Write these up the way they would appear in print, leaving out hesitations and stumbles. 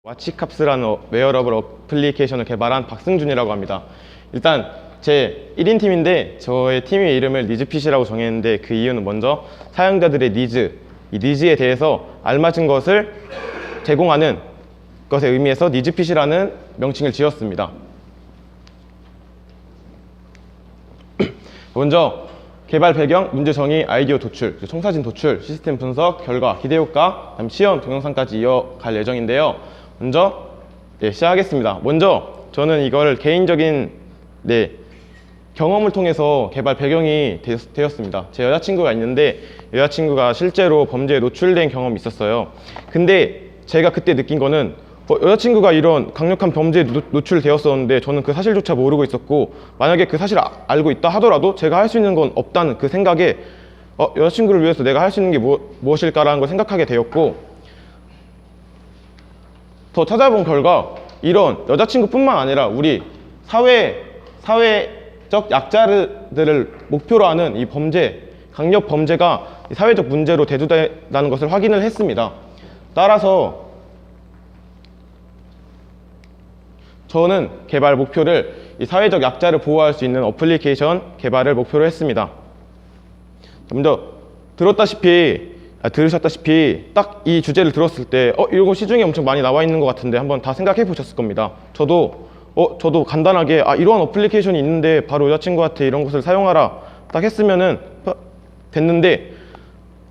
와치캅스라는 웨어러블 어플리케이션을 개발한 박승준이라고 합니다. 일단 제 1인 팀인데 저의 팀의 이름을 니즈핏이라고 정했는데 그 이유는 먼저 사용자들의 니즈, 이 니즈에 대해서 알맞은 것을 제공하는 것에 의미해서 니즈핏이라는 명칭을 지었습니다. 먼저 개발 배경, 문제 정의, 아이디어 도출, 청사진 도출, 시스템 분석, 결과, 기대 효과, 다음 시험 동영상까지 이어갈 예정인데요. 먼저 시작하겠습니다. 먼저 저는 이걸 개인적인 경험을 통해서 개발 배경이 되었습니다. 제 여자친구가 있는데 여자친구가 실제로 범죄에 노출된 경험이 있었어요. 근데 제가 그때 느낀 거는 여자친구가 이런 강력한 범죄에 노출되었었는데 저는 그 사실조차 모르고 있었고, 만약에 그 사실을 알고 있다 하더라도 제가 할 수 있는 건 없다는 그 생각에 여자친구를 위해서 내가 할 수 있는 게 무엇일까라는 걸 생각하게 되었고, 더 찾아본 결과 이런 여자친구뿐만 아니라 우리 사회적 약자들을 목표로 하는 이 강력 범죄가 사회적 문제로 대두된다는 것을 확인을 했습니다. 따라서 저는 개발 목표를 이 사회적 약자를 보호할 수 있는 어플리케이션 개발을 목표로 했습니다. 먼저 들으셨다시피 딱 이 주제를 들었을 때 이거 시중에 엄청 많이 나와 있는 것 같은데 한번 다 생각해 보셨을 겁니다. 저도 간단하게 이러한 어플리케이션이 있는데 바로 여자친구한테 이런 것을 사용하라 딱 했으면은 됐는데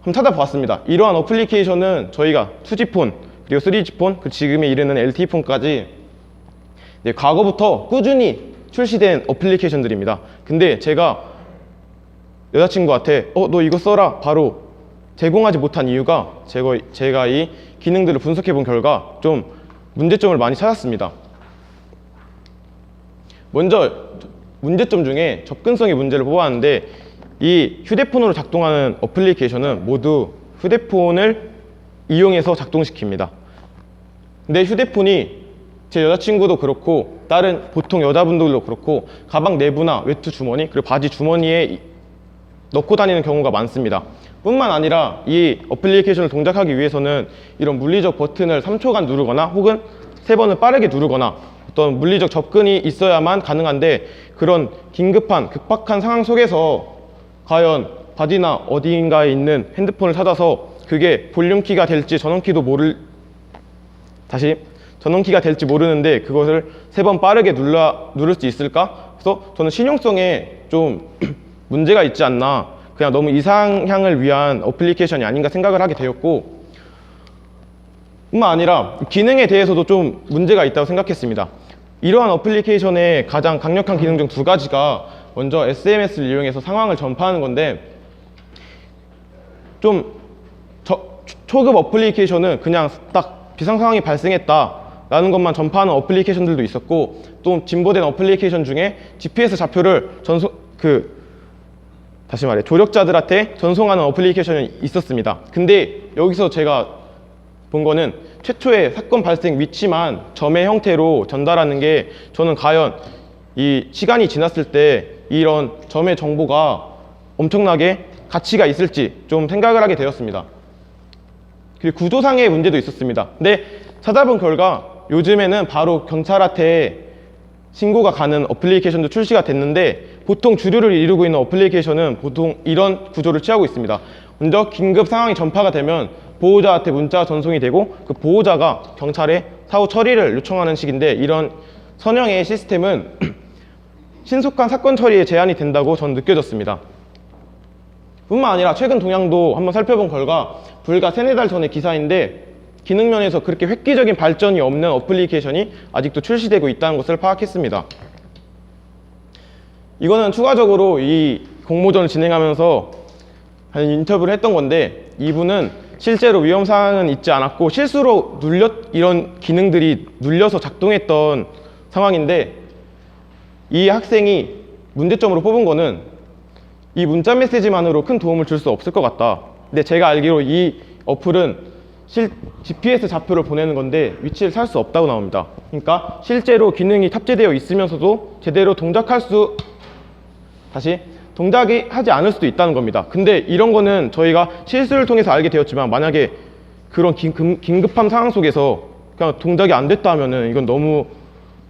한번 찾아봤습니다. 이러한 어플리케이션은 저희가 2G폰 그리고 3G폰 그 지금에 이르는 LTE폰까지 과거부터 꾸준히 출시된 어플리케이션들입니다. 근데 제가 여자친구한테 너 이거 써라 바로 제공하지 못한 이유가 제가 이 기능들을 분석해 본 결과 좀 문제점을 많이 찾았습니다. 먼저 문제점 중에 접근성의 문제를 뽑았는데, 이 휴대폰으로 작동하는 어플리케이션은 모두 휴대폰을 이용해서 작동시킵니다. 근데 휴대폰이 제 여자친구도 그렇고 다른 보통 여자분들도 그렇고 가방 내부나 외투 주머니 그리고 바지 주머니에 넣고 다니는 경우가 많습니다. 뿐만 아니라 이 어플리케이션을 동작하기 위해서는 이런 물리적 버튼을 3초간 누르거나 혹은 3번을 빠르게 누르거나 어떤 물리적 접근이 있어야만 가능한데, 그런 급박한 상황 속에서 과연 바지나 어디인가에 있는 핸드폰을 찾아서 그게 볼륨키가 될지 전원키가 될지 모르는데 그것을 3번 빠르게 누를 수 있을까? 그래서 저는 실용성에 좀 문제가 있지 않나, 그냥 너무 이상향을 위한 어플리케이션이 아닌가 생각을 하게 되었고, 뿐만 아니라 기능에 대해서도 좀 문제가 있다고 생각했습니다. 이러한 어플리케이션의 가장 강력한 기능 중 2가지가 먼저 SMS를 이용해서 상황을 전파하는 건데, 좀 초급 어플리케이션은 그냥 딱 비상 상황이 발생했다 라는 것만 전파하는 어플리케이션들도 있었고, 또 진보된 어플리케이션 중에 GPS 좌표를 조력자들한테 전송하는 어플리케이션이 있었습니다. 근데 여기서 제가 본 거는 최초의 사건 발생 위치만 점의 형태로 전달하는 게, 저는 과연 이 시간이 지났을 때 이런 점의 정보가 엄청나게 가치가 있을지 좀 생각을 하게 되었습니다. 그리고 구조상의 문제도 있었습니다. 근데 찾아본 결과 요즘에는 바로 경찰한테 신고가 가는 어플리케이션도 출시가 됐는데, 보통 주류를 이루고 있는 어플리케이션은 보통 이런 구조를 취하고 있습니다. 먼저 긴급 상황이 전파가 되면 보호자한테 문자가 전송이 되고 그 보호자가 경찰에 사후 처리를 요청하는 식인데, 이런 선형의 시스템은 신속한 사건 처리에 제한이 된다고 저는 느껴졌습니다. 뿐만 아니라 최근 동향도 한번 살펴본 결과 불과 3-4달 전의 기사인데, 기능 면에서 그렇게 획기적인 발전이 없는 어플리케이션이 아직도 출시되고 있다는 것을 파악했습니다. 이거는 추가적으로 이 공모전을 진행하면서 한 인터뷰를 했던 건데, 이분은 실제로 위험 사항은 있지 않았고 실수로 이런 기능들이 눌려서 작동했던 상황인데, 이 학생이 문제점으로 뽑은 거는 이 문자 메시지만으로 큰 도움을 줄 수 없을 것 같다. 근데 제가 알기로 이 어플은 GPS 좌표를 보내는 건데 위치를 살 수 없다고 나옵니다. 그러니까 실제로 기능이 탑재되어 있으면서도 제대로 동작이 하지 않을 수도 있다는 겁니다. 근데 이런 거는 저희가 실수를 통해서 알게 되었지만, 만약에 그런 긴급한 상황 속에서 그냥 동작이 안 됐다 하면은 이건 너무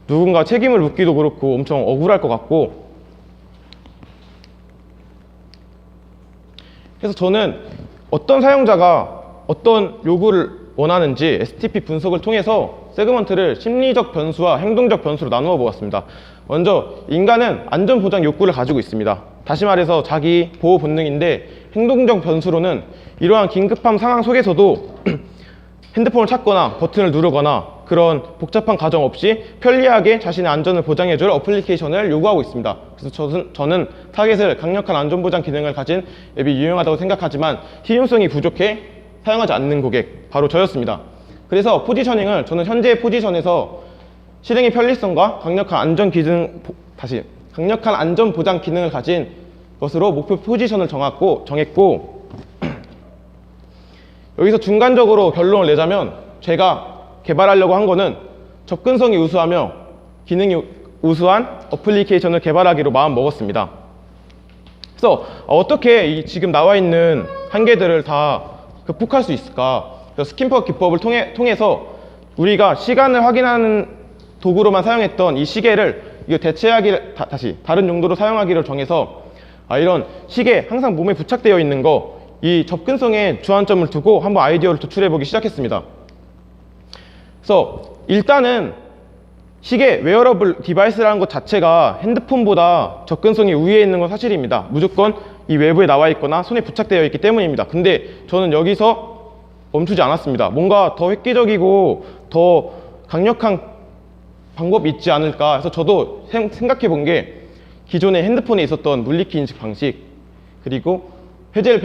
누군가 책임을 묻기도 그렇고 엄청 억울할 것 같고, 그래서 저는 어떤 사용자가 어떤 요구를 원하는지 STP 분석을 통해서 세그먼트를 심리적 변수와 행동적 변수로 나누어 보았습니다. 먼저 인간은 안전보장 욕구를 가지고 있습니다. 다시 말해서 자기 보호 본능인데, 행동적 변수로는 이러한 긴급한 상황 속에서도 핸드폰을 찾거나 버튼을 누르거나 그런 복잡한 과정 없이 편리하게 자신의 안전을 보장해줄 어플리케이션을 요구하고 있습니다. 그래서 저는 타겟을 강력한 안전보장 기능을 가진 앱이 유용하다고 생각하지만 실용성이 부족해 사용하지 않는 고객, 바로 저였습니다. 그래서 포지셔닝을 저는 현재의 포지션에서 실행의 편리성과 강력한 안전 보장 기능을 가진 것으로 목표 포지션을 정했고, 여기서 중간적으로 결론을 내자면 제가 개발하려고 한 거는 접근성이 우수하며 기능이 우수한 어플리케이션을 개발하기로 마음 먹었습니다. 그래서 어떻게 지금 나와 있는 한계들을 다 극복할 수 있을까? 그래서 스킨퍼 기법을 통해서 우리가 시간을 확인하는 도구로만 사용했던 이 시계를 다시 다른 용도로 사용하기로 정해서, 이런 시계 항상 몸에 부착되어 있는 거, 이 접근성에 주안점을 두고 한번 아이디어를 도출해보기 시작했습니다. 그래서 일단은 시계, 웨어러블 디바이스라는 것 자체가 핸드폰보다 접근성이 우위에 있는 건 사실입니다. 무조건 이 외부에 나와 있거나 손에 부착되어 있기 때문입니다. 근데 저는 여기서 멈추지 않았습니다. 뭔가 더 획기적이고 더 강력한 방법이 있지 않을까 해서 저도 생각해 본 게, 기존의 핸드폰에 있었던 물리키 인식 방식, 그리고 회전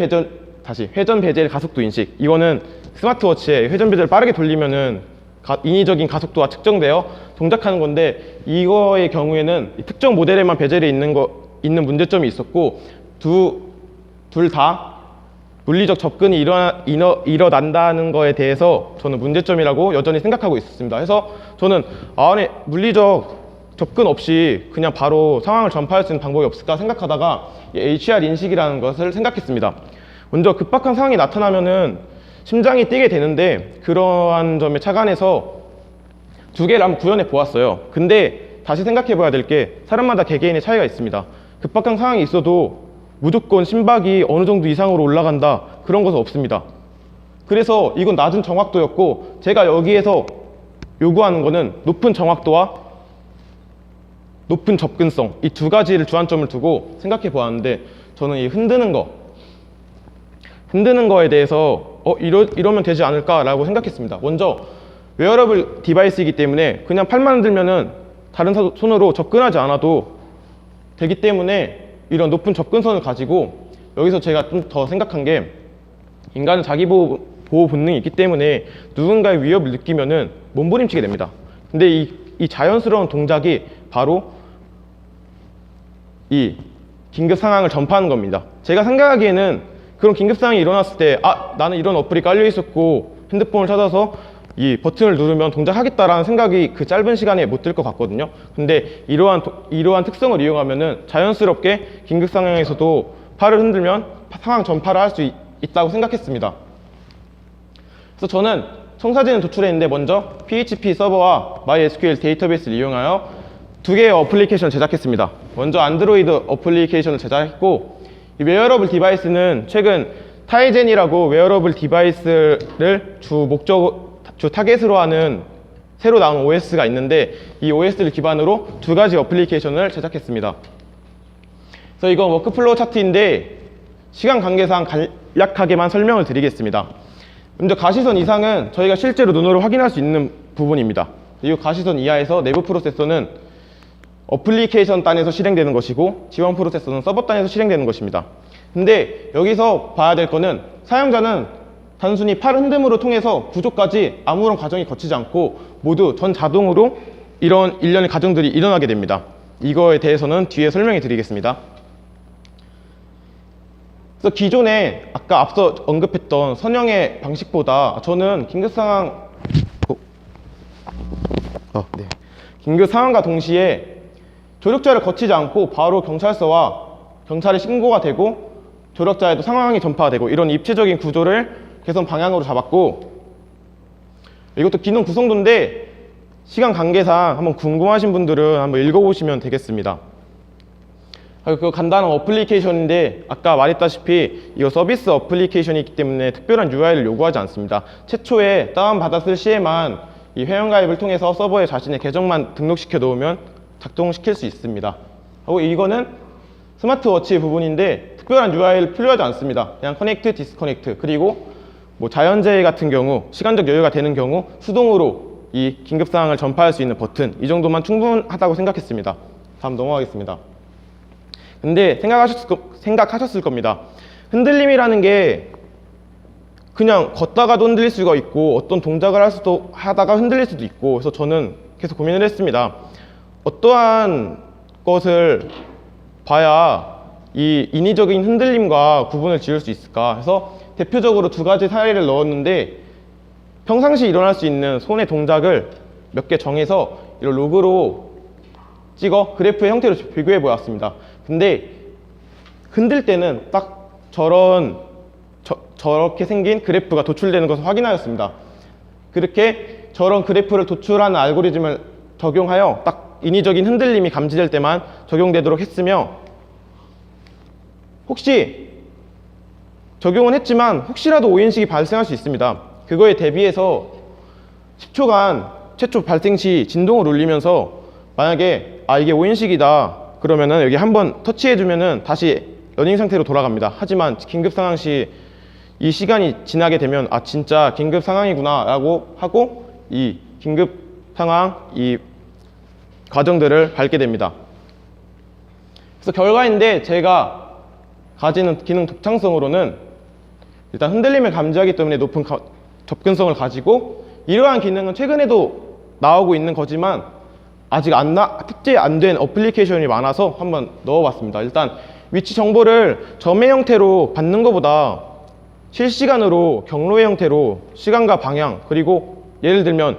베젤 가속도 인식, 이거는 스마트워치에 회전 베젤을 빠르게 돌리면은 인위적인 가속도가 측정되어 동작하는 건데, 이거의 경우에는 특정 모델에만 베젤이 있는 문제점이 있었고, 둘 다 물리적 접근이 일어난다는 거에 대해서 저는 문제점이라고 여전히 생각하고 있습니다. 그래서 저는 물리적 접근 없이 그냥 바로 상황을 전파할 수 있는 방법이 없을까 생각하다가 HR 인식이라는 것을 생각했습니다. 먼저 급박한 상황이 나타나면은 심장이 뛰게 되는데, 그러한 점에 착안해서 두 개를 한번 구현해 보았어요. 근데 다시 생각해 봐야 될 게, 사람마다 개개인의 차이가 있습니다. 급박한 상황이 있어도 무조건 심박이 어느 정도 이상으로 올라간다, 그런 것은 없습니다. 그래서 이건 낮은 정확도였고, 제가 여기에서 요구하는 거는 높은 정확도와 높은 접근성, 이 두 가지를 주안점을 두고 생각해 보았는데, 저는 이 흔드는 거에 대해서 이러면 되지 않을까라고 생각했습니다. 먼저 웨어러블 디바이스이기 때문에 그냥 팔만 흔들면은 다른 손으로 접근하지 않아도 되기 때문에 이런 높은 접근성을 가지고, 여기서 제가 좀 더 생각한 게, 인간은 자기 보호 본능이 있기 때문에 누군가의 위협을 느끼면은 몸부림치게 됩니다. 근데 이 자연스러운 동작이 바로 이 긴급 상황을 전파하는 겁니다. 제가 생각하기에는 그런 긴급 상황이 일어났을 때, 나는 이런 어플이 깔려 있었고 핸드폰을 찾아서 이 버튼을 누르면 동작하겠다라는 생각이 그 짧은 시간에 못 들 것 같거든요. 근데 이러한 특성을 이용하면은 자연스럽게 긴급 상황에서도 팔을 흔들면 상황 전파를 할 수 있다고 생각했습니다. 그래서 저는 청사진을 도출했는데, 먼저 PHP 서버와 MySQL 데이터베이스를 이용하여 두 개의 어플리케이션을 제작했습니다. 먼저 안드로이드 어플리케이션을 제작했고, 이 웨어러블 디바이스는 최근 타이젠이라고 웨어러블 디바이스를 주 타겟으로 하는 새로 나온 OS가 있는데, 이 OS를 기반으로 두 가지 어플리케이션을 제작했습니다. 그래서 이건 워크플로우 차트인데 시간 관계상 간략하게만 설명을 드리겠습니다. 먼저 가시선 이상은 저희가 실제로 눈으로 확인할 수 있는 부분입니다. 이 가시선 이하에서 내부 프로세서는 어플리케이션 단에서 실행되는 것이고, 지원 프로세서는 서버 단에서 실행되는 것입니다. 근데 여기서 봐야 될 거는, 사용자는 단순히 팔 흔듦으로 통해서 구조까지 아무런 과정이 거치지 않고 모두 전 자동으로 이런 일련의 과정들이 일어나게 됩니다. 이거에 대해서는 뒤에 설명해 드리겠습니다. 그래서 기존에 아까 앞서 언급했던 선형의 방식보다 저는 긴급 상황과 동시에 조력자를 거치지 않고 바로 경찰에 신고가 되고 조력자에도 상황이 전파가 되고, 이런 입체적인 구조를 개선 방향으로 잡았고, 이것도 기능 구성도인데 시간 관계상 한번 궁금하신 분들은 한번 읽어보시면 되겠습니다. 그 간단한 어플리케이션인데 아까 말했다시피 이거 서비스 어플리케이션이기 때문에 특별한 UI를 요구하지 않습니다. 최초에 다운받았을 시에만 이 회원가입을 통해서 서버에 자신의 계정만 등록시켜 놓으면 작동시킬 수 있습니다. 하고 이거는 스마트워치 부분인데 특별한 UI를 필요하지 않습니다. 그냥 커넥트, 디스커넥트, 그리고 뭐 자연재해 같은 경우, 시간적 여유가 되는 경우 수동으로 이 긴급사항을 전파할 수 있는 버튼, 이 정도만 충분하다고 생각했습니다. 다음 넘어가겠습니다. 근데 생각하셨을 겁니다. 흔들림이라는 게 그냥 걷다가도 흔들릴 수가 있고 어떤 동작을 하다가 흔들릴 수도 있고, 그래서 저는 계속 고민을 했습니다. 어떠한 것을 봐야 이 인위적인 흔들림과 구분을 지을 수 있을까 해서 대표적으로 두 가지 사례를 넣었는데, 평상시 일어날 수 있는 손의 동작을 몇 개 정해서 이런 로그로 찍어 그래프의 형태로 비교해 보았습니다. 근데 흔들 때는 딱 저렇게 생긴 그래프가 도출되는 것을 확인하였습니다. 그렇게 저런 그래프를 도출하는 알고리즘을 적용하여 딱 인위적인 흔들림이 감지될 때만 적용되도록 했으며, 혹시 적용은 했지만 혹시라도 오인식이 발생할 수 있습니다. 그거에 대비해서 10초간 최초 발생 시 진동을 울리면서 만약에 이게 오인식이다 그러면은 여기 한번 터치해주면은 다시 러닝 상태로 돌아갑니다. 하지만 긴급 상황 시 이 시간이 지나게 되면 진짜 긴급 상황이구나 라고 하고 이 긴급 상황 이 과정들을 밟게 됩니다. 그래서 결과인데 제가 가지는 기능 독창성으로는 일단 흔들림을 감지하기 때문에 높은 접근성을 가지고, 이러한 기능은 최근에도 나오고 있는 거지만 아직 탑재 안 된 어플리케이션이 많아서 한번 넣어봤습니다. 일단 위치 정보를 점의 형태로 받는 것보다 실시간으로 경로의 형태로 시간과 방향, 그리고 예를 들면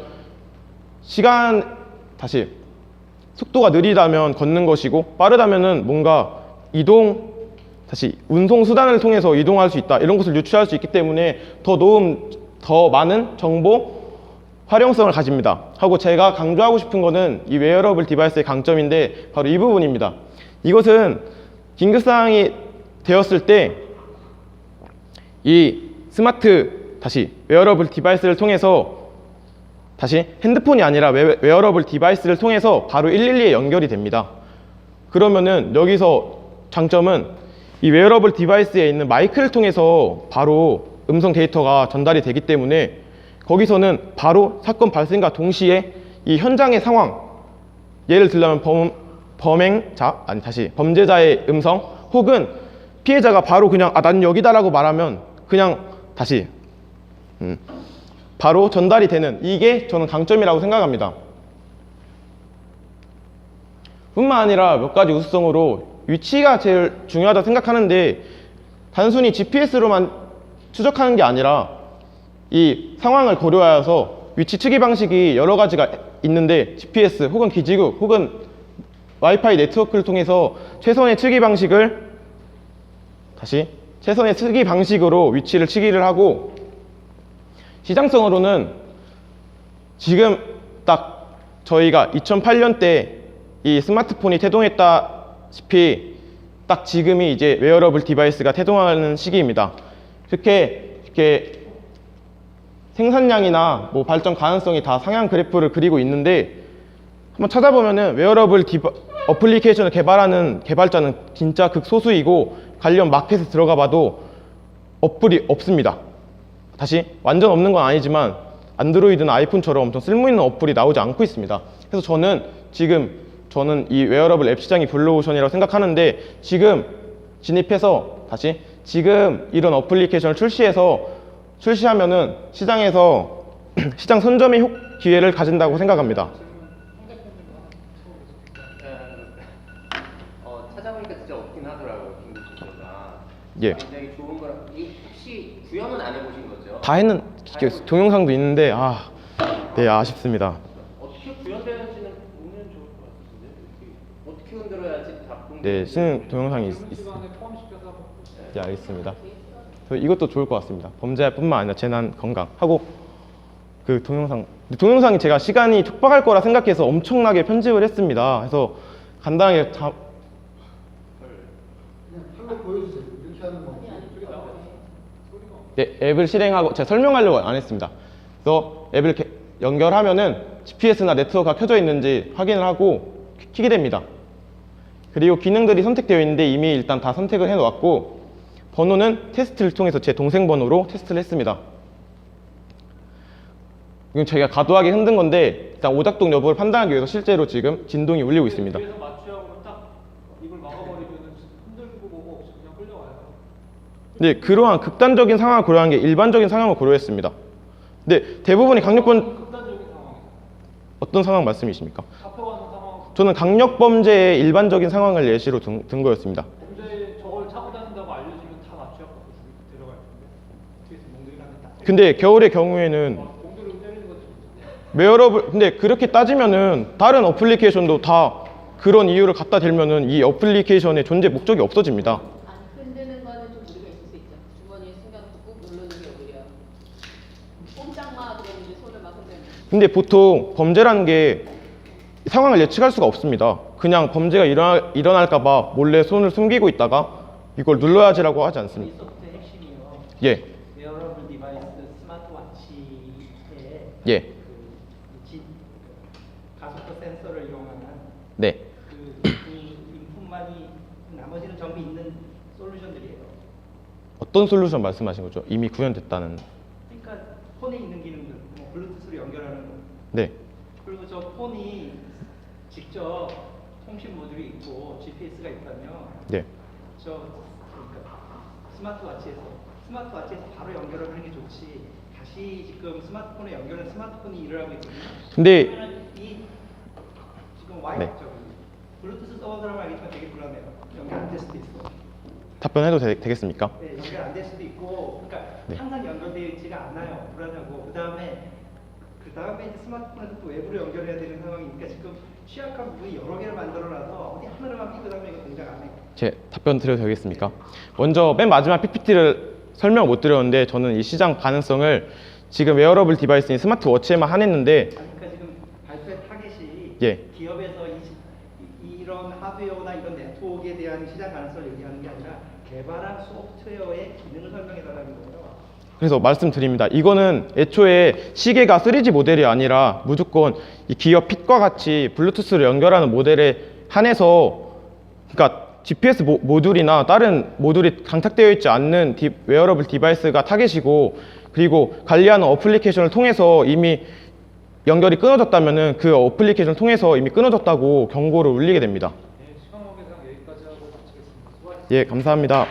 속도가 느리다면 걷는 것이고 빠르다면은 뭔가 운송 수단을 통해서 이동할 수 있다, 이런 것을 유추할 수 있기 때문에 더 많은 정보 활용성을 가집니다. 하고 제가 강조하고 싶은 거는 이 웨어러블 디바이스의 강점인데 바로 이 부분입니다. 이것은 긴급사항이 되었을 때 이 웨어러블 디바이스를 통해서 핸드폰이 아니라 웨어러블 디바이스를 통해서 바로 112에 연결이 됩니다. 그러면은 여기서 장점은 이 웨어러블 디바이스에 있는 마이크를 통해서 바로 음성 데이터가 전달이 되기 때문에 거기서는 바로 사건 발생과 동시에 이 현장의 상황, 예를 들면 범죄자의 음성 혹은 피해자가 바로 그냥 난 여기다라고 말하면 그냥 바로 전달이 되는, 이게 저는 강점이라고 생각합니다. 뿐만 아니라 몇 가지 우수성으로 위치가 제일 중요하다고 생각하는데, 단순히 GPS로만 추적하는 게 아니라 이 상황을 고려하여서 위치 측이 방식이 여러 가지가 있는데 GPS 혹은 기지국 혹은 와이파이 네트워크를 통해서 최선의 측이 방식으로 위치를 측의를 하고, 시장성으로는 지금 딱 저희가 2008년 때 이 스마트폰이 태동했다시피 딱 지금이 이제 웨어러블 디바이스가 태동하는 시기입니다. 이렇게 생산량이나 발전 가능성이 다 상향 그래프를 그리고 있는데, 한번 찾아보면은 웨어러블 어플리케이션을 개발하는 개발자는 진짜 극소수이고 관련 마켓에 들어가 봐도 어플이 없습니다. 완전 없는 건 아니지만 안드로이드나 아이폰처럼 엄청 쓸모있는 어플이 나오지 않고 있습니다. 그래서 저는 이 웨어러블 앱 시장이 블루오션이라고 생각하는데, 지금 진입해서 지금 이런 어플리케이션을 출시하면은 시장에서 시장 선점의 기회를 가진다고 생각합니다. 찾아보니까 진짜 없긴 하더라고요, 긴급신고가. 예. 굉장히 좋은 거라. 혹시 구현은 안 해보신 거죠? 다 동영상도 있는데 네, 아쉽습니다. 어떻게 구현되는지는 보면 좋을 것 같은데 어떻게 흔들어야지 작동. 네, 신은 동영상이 있습니다. 네, 알겠습니다. 이것도 좋을 것 같습니다. 범죄뿐만 아니라 재난, 건강 하고, 그 동영상이 제가 시간이 촉박할 거라 생각해서 엄청나게 편집을 했습니다. 그래서 간단하게 그냥 한번 보여주세요. 이렇게 하는 거. 네, 앱을 실행하고 제가 설명하려고 안 했습니다. 그래서 앱을 연결하면은 GPS나 네트워크가 켜져 있는지 확인을 하고 켜게 됩니다. 그리고 기능들이 선택되어 있는데 이미 일단 다 선택을 해 놓았고, 번호는 테스트를 통해서 제 동생 번호로 테스트를 했습니다. 이건 제가 과도하게 흔든 건데 일단 오작동 여부를 판단하기 위해서 실제로 지금 진동이 울리고 있습니다. 뒤에서 마취하고 딱 입을 막아버리면 흔들고 뭐고 없이 그냥 끌려와요. 네, 그러한 극단적인 상황을 고려한 게 일반적인 상황을 고려했습니다. 근데 대부분이 극단적인 상황. 어떤 상황 말씀이십니까? 잡혀가는 상황. 저는 강력범죄의 일반적인 상황을 예시로 든 거였습니다. 범죄 저걸 차고 다닌다고 알려지면 다 마취하고 데려갈 텐데. 뒤에서 몽둥이한테 딱. 근데 겨울의 경우에는 몽둥이로 때리는 것도 웨어러블, 근데 그렇게 따지면은 다른 어플리케이션도 다 그런 이유를 갖다 대면은 이 어플리케이션의 존재 목적이 없어집니다. 안 흔드는 거는 좀 무리가 있을 수 있죠. 주머니에 숨겨놓고 꾹 누르는 게 오히려 꼼짝마 그러면 이제 손을 막 흔들면. 근데 보통 범죄라는 게 상황을 예측할 수가 없습니다. 그냥 범죄가 일어날까봐 몰래 손을 숨기고 있다가 이걸 눌러야지라고 하지 이 않습니다. 소프트의 핵심이요. 예, 웨어러블 디바이스 스마트워치에 예, 그 가속도 센서를 이용하는 네. 그 인풋만이 나머지는 전부 있는 솔루션들이에요. 어떤 솔루션 말씀하신 거죠? 이미 구현됐다는. 그러니까 폰에 있는 기능들, 뭐 블루투스로 연결하는 거. 네, 그리고 저 폰이 직접 통신 모듈이 있고 GPS가 있다면 네. 그러니까 스마트워치에서 바로 연결을 하는 게 좋지. 다시 지금 스마트폰에 연결한 스마트폰이 일을 하고 있거든요. 근데 그러면 이 지금 와이 네. 블루투스 써본 사람은 알겠지만 되게 불안해요. 연결 안 될 수도 있어. 답변해도 되겠습니까? 네, 연결 안 될 수도 있고, 그러니까 네. 항상 연결되어 있지가 않아요. 불안하고 그 다음에 이제 스마트폰에서 또 외부로 연결해야 되는 상황이니까 지금 취약한 부분이 여러 개를 만들어놔서 어디 하나로만 삐끗하면 이거 동작 안 해요. 제 답변 드려도 되겠습니까? 먼저 맨 마지막 PPT를 설명 못 드렸는데 저는 이 시장 가능성을 지금 웨어러블 디바이스인 스마트워치에만 한했는데 그러니까 지금 발표의 타겟이 예. 기업에서 이런 하드웨어나 이런 네트워크에 대한 시장 가능성을 얘기하는 게 아니라 개발한 소프트웨어의 기능을 설명해달라는 거예요. 그래서 말씀드립니다. 이거는 애초에 시계가 3G 모델이 아니라 무조건 이 기업 핏과 같이 블루투스를 연결하는 모델에 한해서, 그러니까 GPS 모듈이나 다른 모듈이 장착되어 있지 않는 웨어러블 디바이스가 타겟이고, 그리고 관리하는 어플리케이션을 통해서 이미 연결이 끊어졌다면은 그 어플리케이션을 통해서 이미 끊어졌다고 경고를 울리게 됩니다. 네, 시간 관계상 여기까지 하고 마치겠습니다. 수고하셨습니다. 예, 감사합니다.